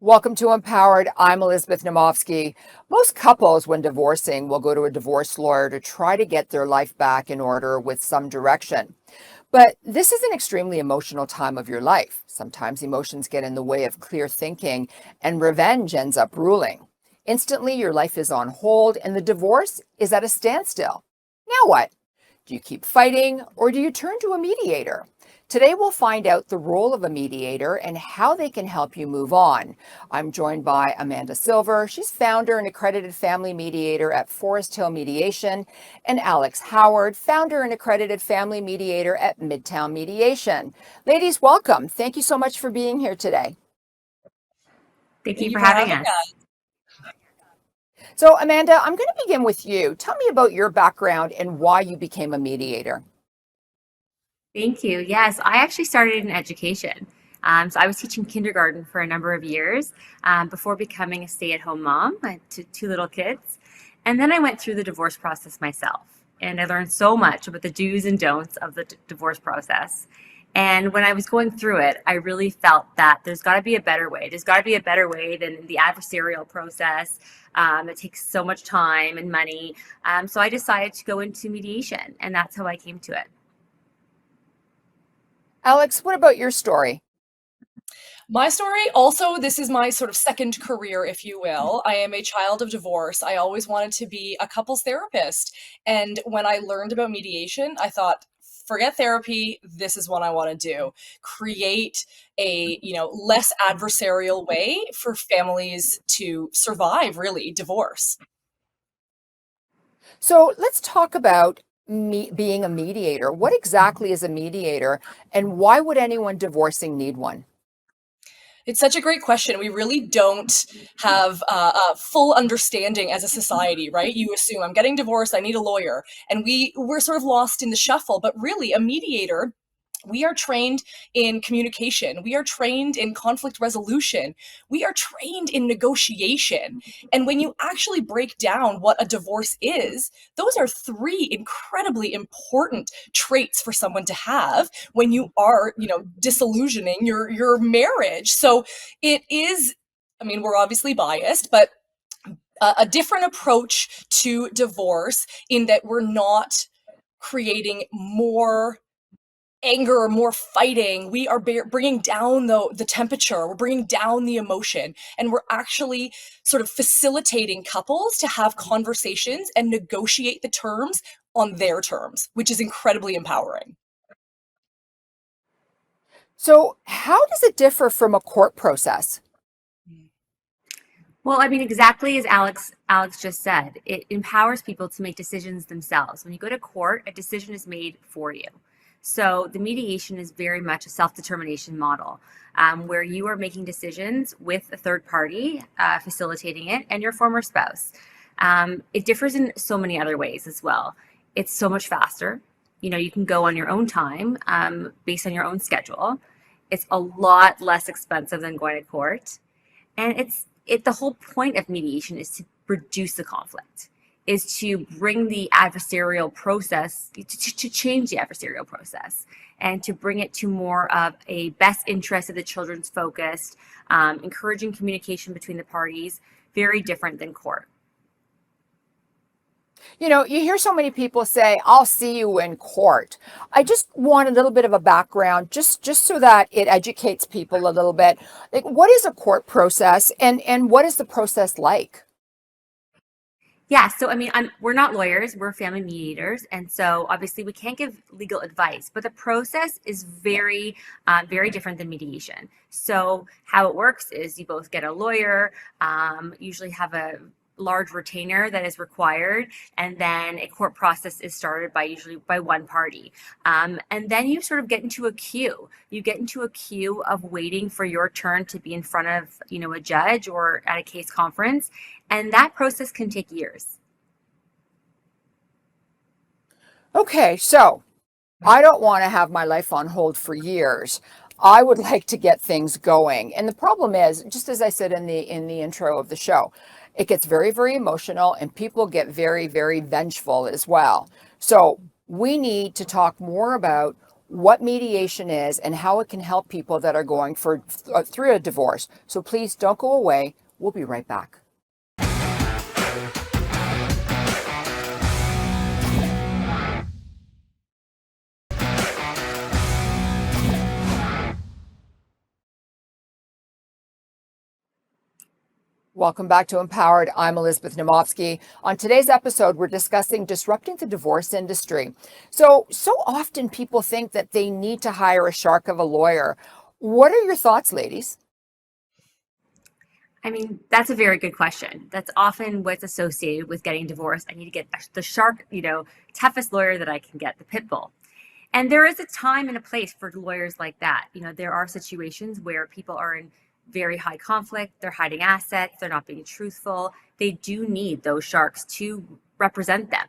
Welcome to Empowered. I'm Elizabeth Naumovski. Most couples, when divorcing, will go to a divorce lawyer to try to get their life back in order with some direction. But this is an extremely emotional time of your life. Sometimes emotions get in the way of clear thinking, and revenge ends up ruling. Instantly, your life is on hold, and the divorce is at a standstill. Now what? Do you keep fighting, or do you turn to a mediator? Today, we'll find out the role of a mediator and how they can help you move on. I'm joined by Amanda Silver. She's founder and accredited family mediator at Forest Hill Mediation, and Alex Howard, founder and accredited family mediator at Midtown Mediation. Ladies, welcome. Thank you so much for being here today. Thank you for having us. So, Amanda, I'm going to begin with you. Tell me about your background and why you became a mediator. Thank you. Yes, I actually started in education. So I was teaching kindergarten for a number of years before becoming a stay-at-home mom to two little kids. And then I went through the divorce process myself. And I learned so much about the do's and don'ts of the divorce process. And when I was going through it, I really felt that there's got to be a better way. There's got to be a better way than the adversarial process. It takes so much time and money. So I decided to go into mediation, and that's how I came to it. Alex, what about your story? My story, also, this is my sort of second career, if you will. I am a child of divorce. I always wanted to be a couples therapist. And when I learned about mediation, I thought, forget therapy, this is what I want to do. Create a, less adversarial way for families to survive, really, divorce. So let's talk about being a mediator. What exactly is a mediator, and why would anyone divorcing need one? It's such a great question. We really don't have a full understanding as a society, right? You assume I'm getting divorced, I need a lawyer, and we're sort of lost in the shuffle. But really, a mediator, we are trained in communication. We are trained in conflict resolution. We are trained in negotiation. And when you actually break down what a divorce is, those are three incredibly important traits for someone to have when you are, disillusioning your marriage. So it is, we're obviously biased, but a different approach to divorce in that we're not creating more anger or more fighting. We are bringing down the temperature, we're bringing down the emotion, and we're actually sort of facilitating couples to have conversations and negotiate the terms on their terms, which is incredibly empowering. So how does it differ from a court process? Well, exactly as Alex just said, it empowers people to make decisions themselves. When you go to court, a decision is made for you. So the mediation is very much a self-determination model where you are making decisions with a third party facilitating it and your former spouse. It differs in so many other ways as well. It's so much faster. You can go on your own time based on your own schedule. It's a lot less expensive than going to court. And the whole point of mediation is to reduce the conflict, is to bring the adversarial process, to change the adversarial process, and to bring it to more of a best interest of the children's focused, encouraging communication between the parties, very different than court. You hear so many people say, I'll see you in court. I just want a little bit of a background, just so that it educates people a little bit. Like, what is a court process, and what is the process like? Yeah, so we're not lawyers, we're family mediators, and so obviously we can't give legal advice, but the process is very, very different than mediation. So how it works is you both get a lawyer, usually have a large retainer that is required, and then a court process is started usually by one party. And then you sort of get into a queue. You get into a queue of waiting for your turn to be in front of, a judge or at a case conference. And that process can take years. Okay, so I don't want to have my life on hold for years. I would like to get things going. And the problem is, just as I said in the intro of the show, it gets very, very emotional, and people get very, very vengeful as well. So we need to talk more about what mediation is and how it can help people that are going through a divorce. So please don't go away. We'll be right back. Welcome back to Empowered. I'm Elizabeth Naumovski. On today's episode, we're discussing disrupting the divorce industry. So often people think that they need to hire a shark of a lawyer. What are your thoughts, ladies? I mean, that's a very good question. That's often what's associated with getting divorced. I need to get the shark, toughest lawyer that I can get, the pit bull. And there is a time and a place for lawyers like that. There are situations where people are in very high conflict, they're hiding assets, they're not being truthful. They do need those sharks to represent them.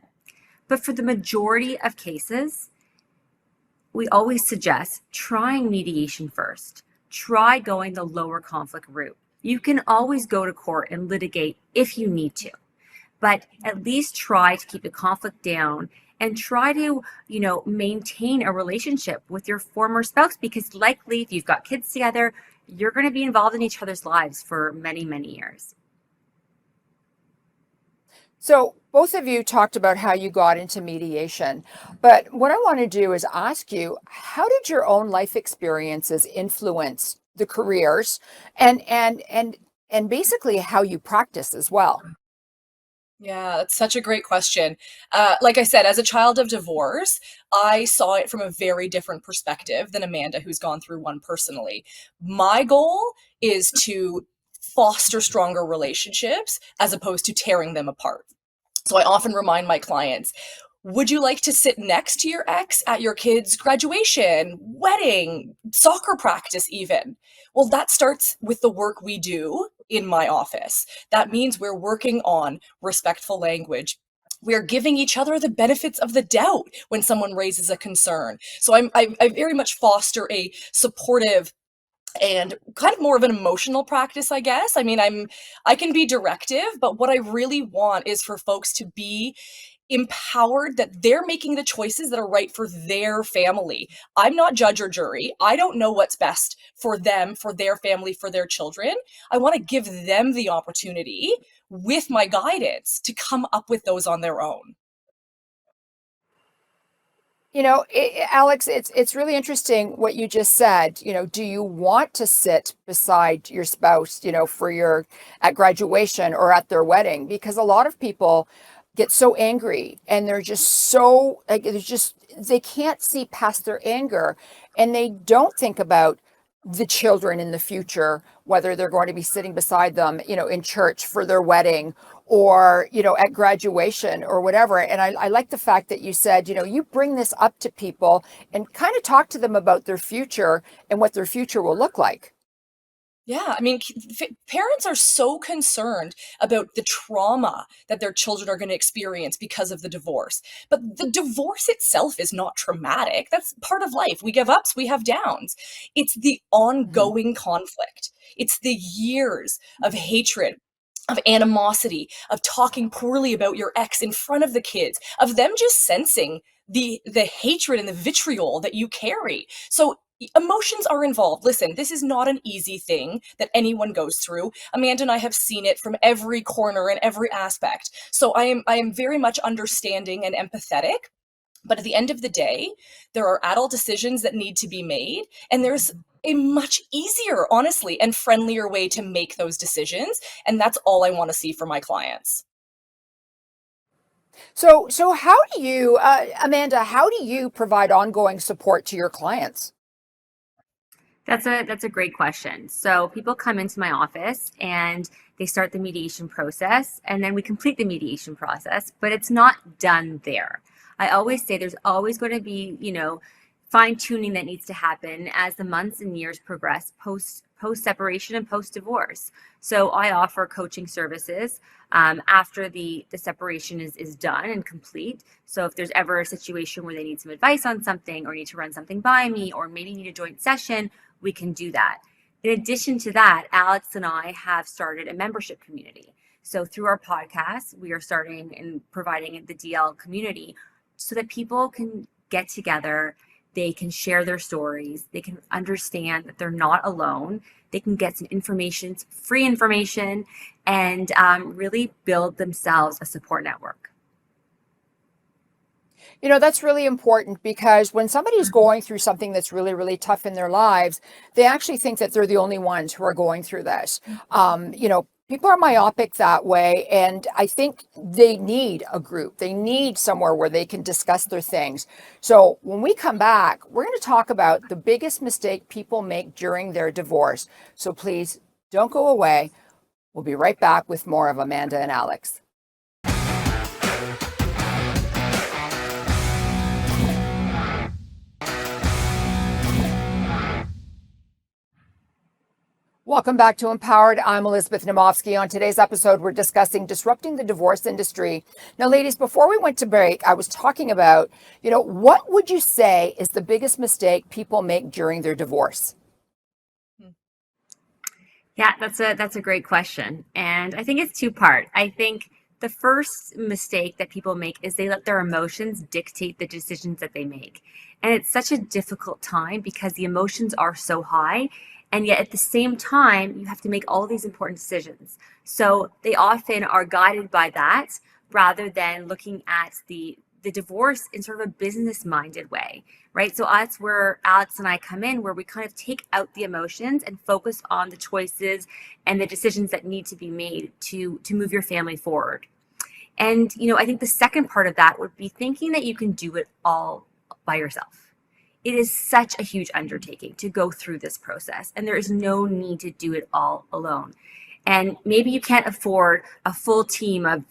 But for the majority of cases, we always suggest trying mediation first. Try going the lower conflict route. You can always go to court and litigate if you need to, but at least try to keep the conflict down and try to, maintain a relationship with your former spouse, because likely if you've got kids together, you're going to be involved in each other's lives for many, many years. So both of you talked about how you got into mediation, but what I want to do is ask you, how did your own life experiences influence the careers and basically how you practice as well? Yeah, that's such a great question. Like I said, as a child of divorce, I saw it from a very different perspective than Amanda, who's gone through one personally. My goal is to foster stronger relationships as opposed to tearing them apart. So I often remind my clients, would you like to sit next to your ex at your kid's graduation, wedding, soccer practice even? Well, that starts with the work we do in my office. That means we're working on respectful language. We're giving each other the benefits of the doubt when someone raises a concern. So I very much foster a supportive and kind of more of an emotional practice, I guess. I mean, I can be directive, but what I really want is for folks to be empowered that they're making the choices that are right for their family. I'm not judge or jury. I don't know what's best for them, for their family, for their children. I want to give them the opportunity with my guidance to come up with those on their own. Alex, it's really interesting what you just said. Do you want to sit beside your spouse, at graduation or at their wedding? Because a lot of people get so angry and they're just so like they can't see past their anger, and they don't think about the children in the future, whether they're going to be sitting beside them, in church for their wedding or, at graduation or whatever. And I like the fact that you said, you bring this up to people and kind of talk to them about their future and what their future will look like. Yeah, I mean, parents are so concerned about the trauma that their children are going to experience because of the divorce. But the divorce itself is not traumatic. That's part of life. We have ups, we have downs. It's the ongoing conflict. It's the years of hatred, of animosity, of talking poorly about your ex in front of the kids, of them just sensing the hatred and the vitriol that you carry. So emotions are involved. Listen, this is not an easy thing that anyone goes through. Amanda and I have seen it from every corner and every aspect. So I am very much understanding and empathetic. But at the end of the day, there are adult decisions that need to be made, and there's a much easier, honestly, and friendlier way to make those decisions. And that's all I want to see for my clients. So how do you, Amanda, how do you provide ongoing support to your clients? That's a great question. So people come into my office and they start the mediation process, and then we complete the mediation process, but it's not done there. I always say there's always going to be, fine tuning that needs to happen as the months and years progress post separation and post divorce. So I offer coaching services after the separation is done and complete. So if there's ever a situation where they need some advice on something or need to run something by me or maybe need a joint session, we can do that. In addition to that, Alex and I have started a membership community. So through our podcast, we are starting and providing the DL community so that people can get together, They can share their stories. They can understand that they're not alone. They can get some information, free information, and really build themselves a support network. That's really important because when somebody's going through something that's really, really tough in their lives, they actually think that they're the only ones who are going through this. People are myopic that way. And I think they need a group. They need somewhere where they can discuss their things. So when we come back, we're going to talk about the biggest mistake people make during their divorce. So please don't go away. We'll be right back with more of Amanda and Alex. Welcome back to Empowered. I'm Elizabeth Naumovski. On today's episode, we're discussing disrupting the divorce industry. Now, ladies, before we went to break, I was talking about, what would you say is the biggest mistake people make during their divorce? Yeah, that's a great question. And I think it's two-part. I think the first mistake that people make is they let their emotions dictate the decisions that they make. And it's such a difficult time because the emotions are so high. And yet at the same time, you have to make all these important decisions. So they often are guided by that rather than looking at the divorce in sort of a business-minded way, right? So that's where Alex and I come in, where we kind of take out the emotions and focus on the choices and the decisions that need to be made to move your family forward. And, I think the second part of that would be thinking that you can do it all by yourself. It is such a huge undertaking to go through this process, and there is no need to do it all alone. And maybe you can't afford a full team of,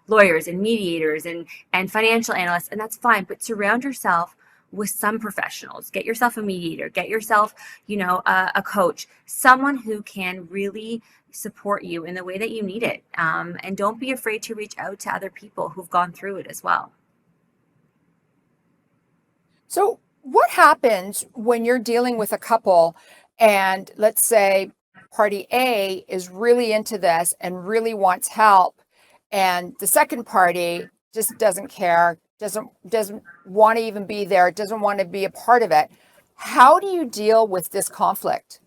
lawyers and mediators and financial analysts, and that's fine, but surround yourself with some professionals. Get yourself a mediator, get yourself, a coach, someone who can really support you in the way that you need it. And don't be afraid to reach out to other people who've gone through it as well. So what happens when you're dealing with a couple and let's say party A is really into this and really wants help, and the second party just doesn't care, doesn't want to even be there, doesn't want to be a part of it? How do you deal with this conflict?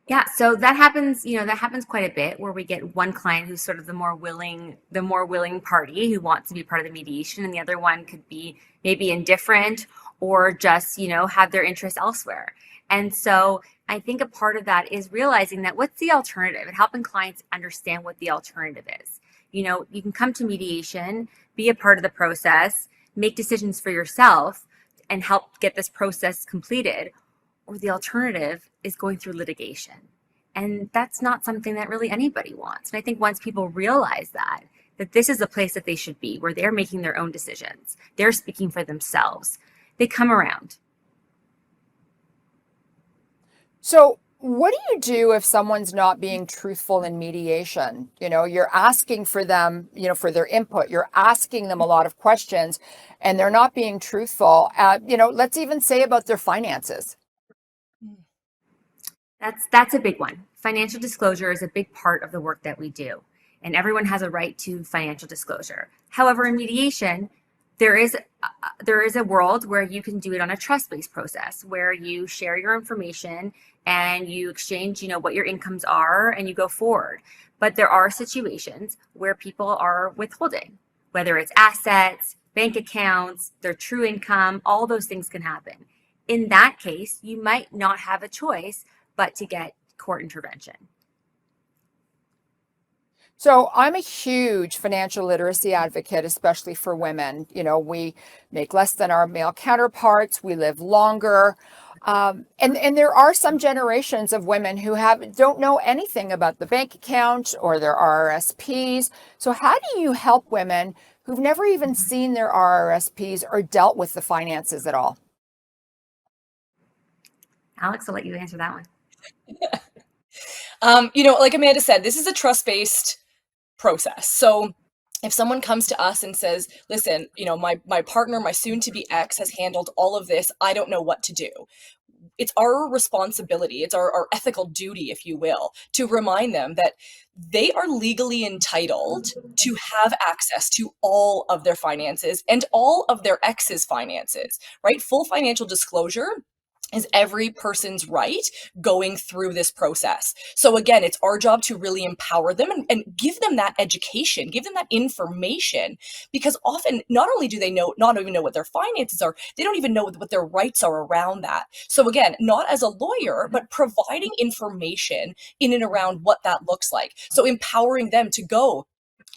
Yeah, so that happens quite a bit where we get one client who's sort of the more willing party who wants to be part of the mediation, and the other one could be maybe indifferent or just, have their interests elsewhere. And so I think a part of that is realizing that what's the alternative and helping clients understand what the alternative is. You can come to mediation, be a part of the process, make decisions for yourself and help get this process completed. Or the alternative is going through litigation. And that's not something that really anybody wants. And I think once people realize that this is a place that they should be, where they're making their own decisions, they're speaking for themselves, they come around. So what do you do if someone's not being truthful in mediation? You're asking for them, for their input. You're asking them a lot of questions and they're not being truthful. Let's even say about their finances. That's a big one. Financial disclosure is a big part of the work that we do, and everyone has a right to financial disclosure. However, in mediation, there is a world where you can do it on a trust-based process, where you share your information and you exchange, what your incomes are, and you go forward. But there are situations where people are withholding, whether it's assets, bank accounts, their true income, all those things can happen. In that case, you might not have a choice but to get court intervention. So I'm a huge financial literacy advocate, especially for women. We make less than our male counterparts. We live longer. And there are some generations of women who don't know anything about the bank account or their RRSPs. So how do you help women who've never even seen their RRSPs or dealt with the finances at all? Alex, I'll let you answer that one. Like Amanda said, this is a trust-based process. So if someone comes to us and says, listen, my partner, my soon-to-be ex has handled all of this, I don't know what to do. it's our responsibility, it's our ethical duty, if you will, to remind them that they are legally entitled to have access to all of their finances and all of their ex's finances, right? Full financial disclosure is every person's right going through this process. So again, it's our job to really empower them and give them that education, give them that information, because often not only do they not even know what their finances are, they don't even know what their rights are around that. So again, not as a lawyer, but providing information in and around what that looks like. So empowering them to go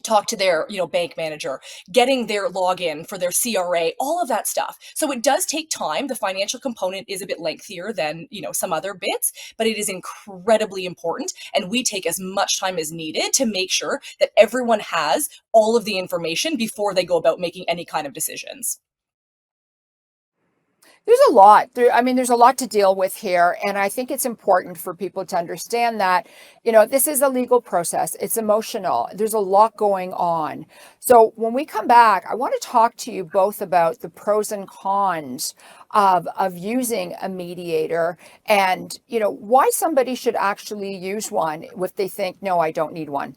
talk to their bank manager, getting their login for their CRA, all of that stuff. So it does take time. The financial component is a bit lengthier than some other bits, but it is incredibly important, and we take as much time as needed to make sure that everyone has all of the information before they go about making any kind of decisions. There's a lot. There's a lot to deal with here. And I think it's important for people to understand that, this is a legal process. It's emotional. There's a lot going on. So when we come back, I want to talk to you both about the pros and cons of using a mediator and, why somebody should actually use one if they think, no, I don't need one.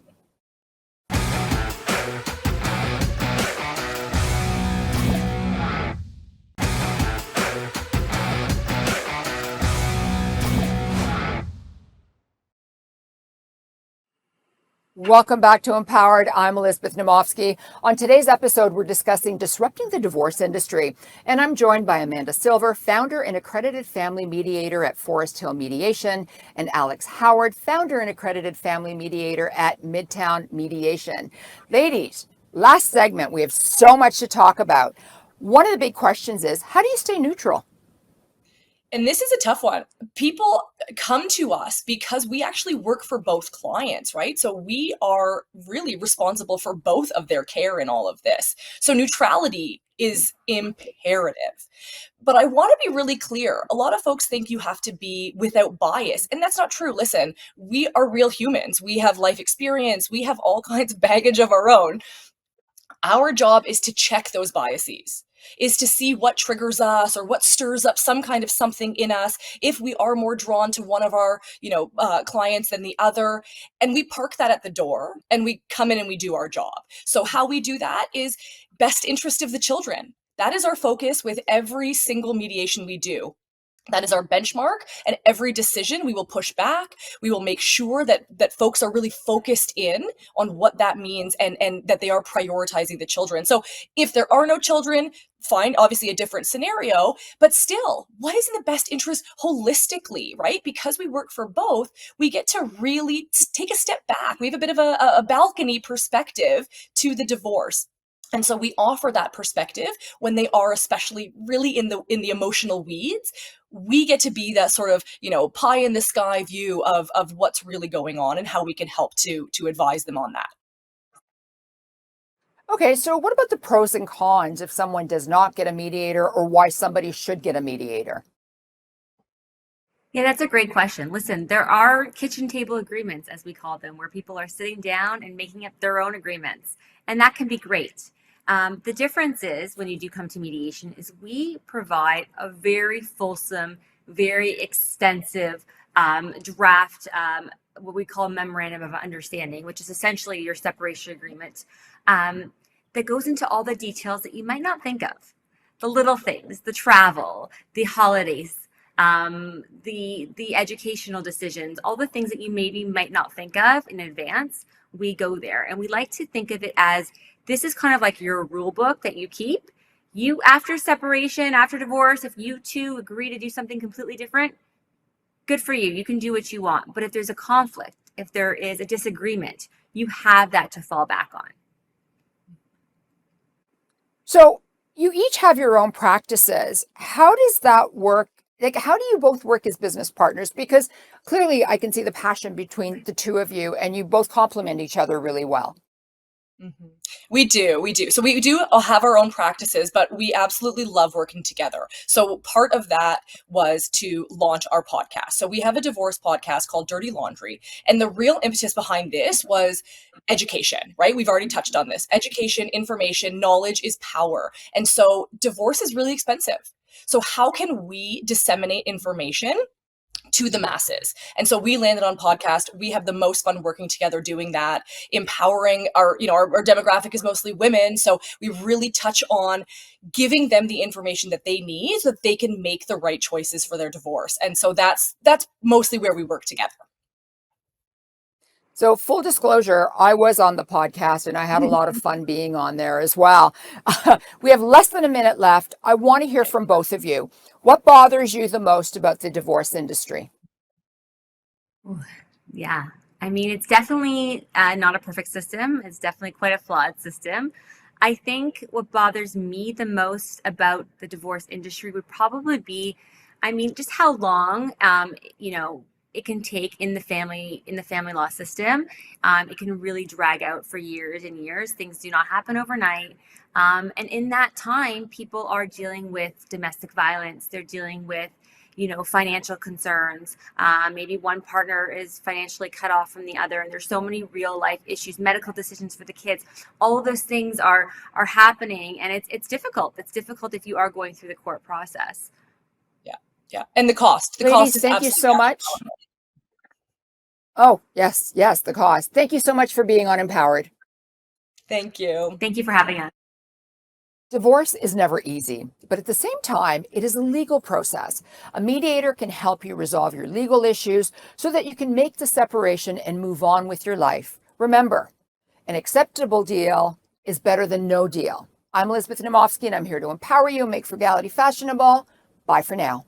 Welcome back to Empowered. I'm Elizabeth Naumovski. On today's episode, we're discussing disrupting the divorce industry. And I'm joined by Amanda Silver, founder and accredited family mediator at Forest Hill Mediation, and Alex Howard, founder and accredited family mediator at Midtown Mediation. Ladies, last segment, we have so much to talk about. One of the big questions is, how do you stay neutral? And this is a tough one. People come to us because we actually work for both clients, right? So we are really responsible for both of their care in all of this. So neutrality is imperative. But I want to be really clear. A lot of folks think you have to be without bias, and that's not true. Listen, we are real humans. We have life experience. We have all kinds of baggage of our own. Our job is to check those biases, is to see what triggers us or what stirs up some kind of something in us. If we are more drawn to one of our, clients than the other, and we park that at the door and we come in and we do our job. So how we do that is best interest of the children. That is our focus with every single mediation we do. That is our benchmark, and every decision we will push back. We will make sure that folks are really focused in on what that means and that they are prioritizing the children. So if there are no children, fine, obviously a different scenario, but still, what is in the best interest holistically, right? Because we work for both, we get to really take a step back. We have a bit of a balcony perspective to the divorce. And so we offer that perspective when they are especially really in the emotional weeds. We get to be that sort of, pie in the sky view of what's really going on and how we can help to advise them on that. Okay, so what about the pros and cons if someone does not get a mediator, or why somebody should get a mediator? Yeah, that's a great question. Listen, there are kitchen table agreements, as we call them, where people are sitting down and making up their own agreements. And that can be great. The difference is when you do come to mediation is we provide a very fulsome, very extensive draft, what we call a memorandum of understanding, which is essentially your separation agreement, that goes into all the details that you might not think of. The little things, the travel, the holidays, the educational decisions, all the things that you maybe might not think of in advance, we go there. And we like to think of it as this is kind of like your rule book that you keep. You, after separation, after divorce, if you two agree to do something completely different, good for you. You can do what you want. But if there's a conflict, if there is a disagreement, you have that to fall back on. So you each have your own practices. How does that work? Like, how do you both work as business partners? Because clearly I can see the passion between the two of you, and you both complement each other really well. Mm-hmm. We do. So we do have our own practices, but we absolutely love working together. So part of that was to launch our podcast. So we have a divorce podcast called Dirty Laundry. And the real impetus behind this was education, right? We've already touched on this. Education, information, knowledge is power. And so divorce is really expensive. So how can we disseminate information to the masses? And so we landed on podcast. We have the most fun working together doing that, empowering our, our demographic is mostly women. So we really touch on giving them the information that they need so that they can make the right choices for their divorce. And so that's mostly where we work together. So full disclosure, I was on the podcast and I had a lot of fun being on there as well. We have less than a minute left. I want to hear from both of you. What bothers you the most about the divorce industry? Yeah, I mean, it's definitely not a perfect system. It's definitely quite a flawed system. I think what bothers me the most about the divorce industry would probably be, I mean, just how long, it can take in the family law system. It can really drag out for years and years. Things do not happen overnight. And in that time, people are dealing with domestic violence. They're dealing with, financial concerns. Maybe one partner is financially cut off from the other, and there's so many real life issues, medical decisions for the kids. All of those things are happening, and it's difficult. It's difficult if you are going through the court process. Yeah. And the cost. Ladies, thank you so much. Oh, yes, the cost. Thank you so much for being on Empowered. Thank you. Thank you for having us. Divorce is never easy, but at the same time, it is a legal process. A mediator can help you resolve your legal issues so that you can make the separation and move on with your life. Remember, an acceptable deal is better than no deal. I'm Elizabeth Naumovski, and I'm here to empower you and make frugality fashionable. Bye for now.